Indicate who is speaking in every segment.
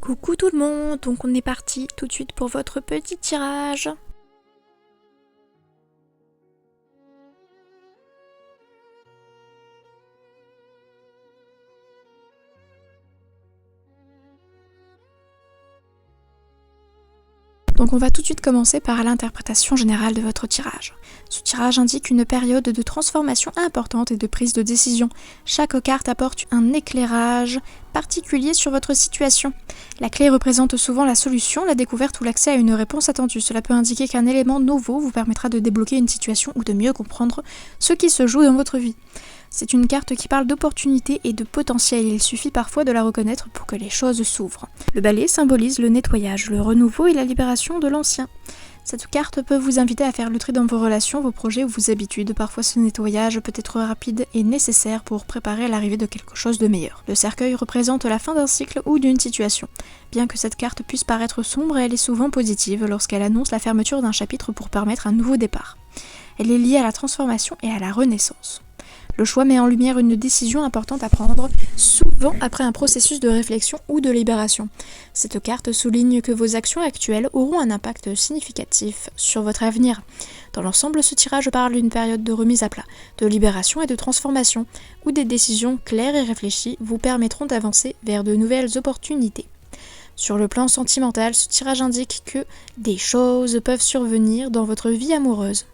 Speaker 1: Coucou tout le monde, donc on est parti tout de suite pour votre petit tirage. Donc on va tout de suite commencer par l'interprétation générale de votre tirage. Ce tirage indique une période de transformation importante et de prise de décision. Chaque carte apporte un éclairage particulier sur votre situation. La clé représente souvent la solution, la découverte ou l'accès à une réponse attendue. Cela peut indiquer qu'un élément nouveau vous permettra de débloquer une situation ou de mieux comprendre ce qui se joue dans votre vie. C'est une carte qui parle d'opportunité et de potentiel, il suffit parfois de la reconnaître pour que les choses s'ouvrent. Le balai symbolise le nettoyage, le renouveau et la libération de l'ancien. Cette carte peut vous inviter à faire le tri dans vos relations, vos projets ou vos habitudes. Parfois ce nettoyage peut être rapide et nécessaire pour préparer l'arrivée de quelque chose de meilleur. Le cercueil représente la fin d'un cycle ou d'une situation. Bien que cette carte puisse paraître sombre, elle est souvent positive lorsqu'elle annonce la fermeture d'un chapitre pour permettre un nouveau départ. Elle est liée à la transformation et à la renaissance. Le choix met en lumière une décision importante à prendre, souvent après un processus de réflexion ou de libération. Cette carte souligne que vos actions actuelles auront un impact significatif sur votre avenir. Dans l'ensemble, ce tirage parle d'une période de remise à plat, de libération et de transformation, où des décisions claires et réfléchies vous permettront d'avancer vers de nouvelles opportunités. Sur le plan sentimental, ce tirage indique que des choses peuvent survenir dans votre vie amoureuse.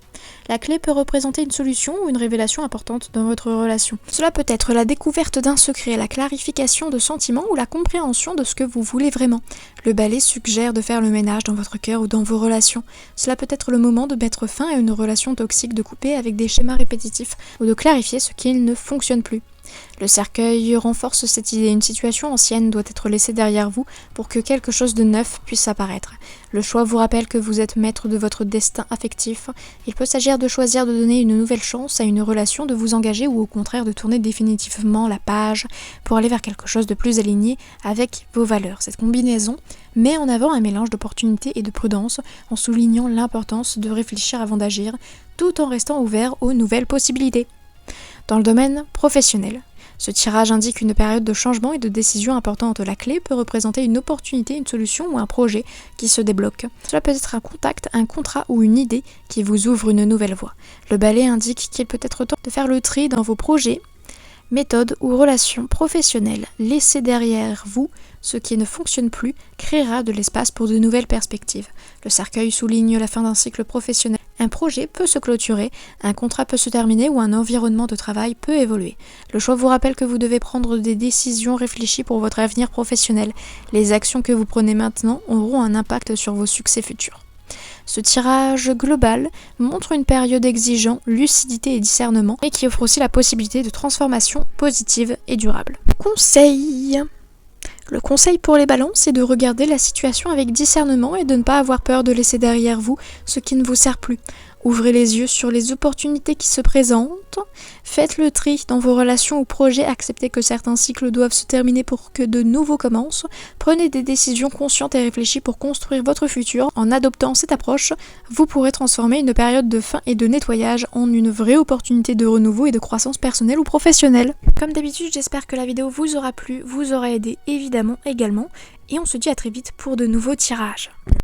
Speaker 1: La clé peut représenter une solution ou une révélation importante dans votre relation. Cela peut être la découverte d'un secret, la clarification de sentiments ou la compréhension de ce que vous voulez vraiment. Le balai suggère de faire le ménage dans votre cœur ou dans vos relations. Cela peut être le moment de mettre fin à une relation toxique, de couper avec des schémas répétitifs ou de clarifier ce qui ne fonctionne plus. Le cercueil renforce cette idée. Une situation ancienne doit être laissée derrière vous pour que quelque chose de neuf puisse apparaître. Le choix vous rappelle que vous êtes maître de votre destin affectif. Il peut s'agir de choisir de donner une nouvelle chance à une relation, de vous engager ou au contraire de tourner définitivement la page pour aller vers quelque chose de plus aligné avec vos valeurs. Cette combinaison met en avant un mélange d'opportunité et de prudence en soulignant l'importance de réfléchir avant d'agir tout en restant ouvert aux nouvelles possibilités. Dans le domaine professionnel, ce tirage indique une période de changement et de décision importante. La clé peut représenter une opportunité, une solution ou un projet qui se débloque. Cela peut être un contact, un contrat ou une idée qui vous ouvre une nouvelle voie. Le balai indique qu'il peut être temps de faire le tri dans vos projets, méthodes ou relations professionnelles. Laissez derrière vous ce qui ne fonctionne plus créera de l'espace pour de nouvelles perspectives. Le cercueil souligne la fin d'un cycle professionnel. Un projet peut se clôturer, un contrat peut se terminer ou un environnement de travail peut évoluer. Le choix vous rappelle que vous devez prendre des décisions réfléchies pour votre avenir professionnel. Les actions que vous prenez maintenant auront un impact sur vos succès futurs. Ce tirage global montre une période exigeant lucidité et discernement et qui offre aussi la possibilité de transformation positive et durable. Conseil. Le conseil pour les balances, c'est de regarder la situation avec discernement et de ne pas avoir peur de laisser derrière vous ce qui ne vous sert plus. Ouvrez les yeux sur les opportunités qui se présentent, faites le tri dans vos relations ou projets, acceptez que certains cycles doivent se terminer pour que de nouveaux commencent, prenez des décisions conscientes et réfléchies pour construire votre futur. En adoptant cette approche, vous pourrez transformer une période de fin et de nettoyage en une vraie opportunité de renouveau et de croissance personnelle ou professionnelle. Comme d'habitude, j'espère que la vidéo vous aura plu, vous aura aidé évidemment également, et on se dit à très vite pour de nouveaux tirages.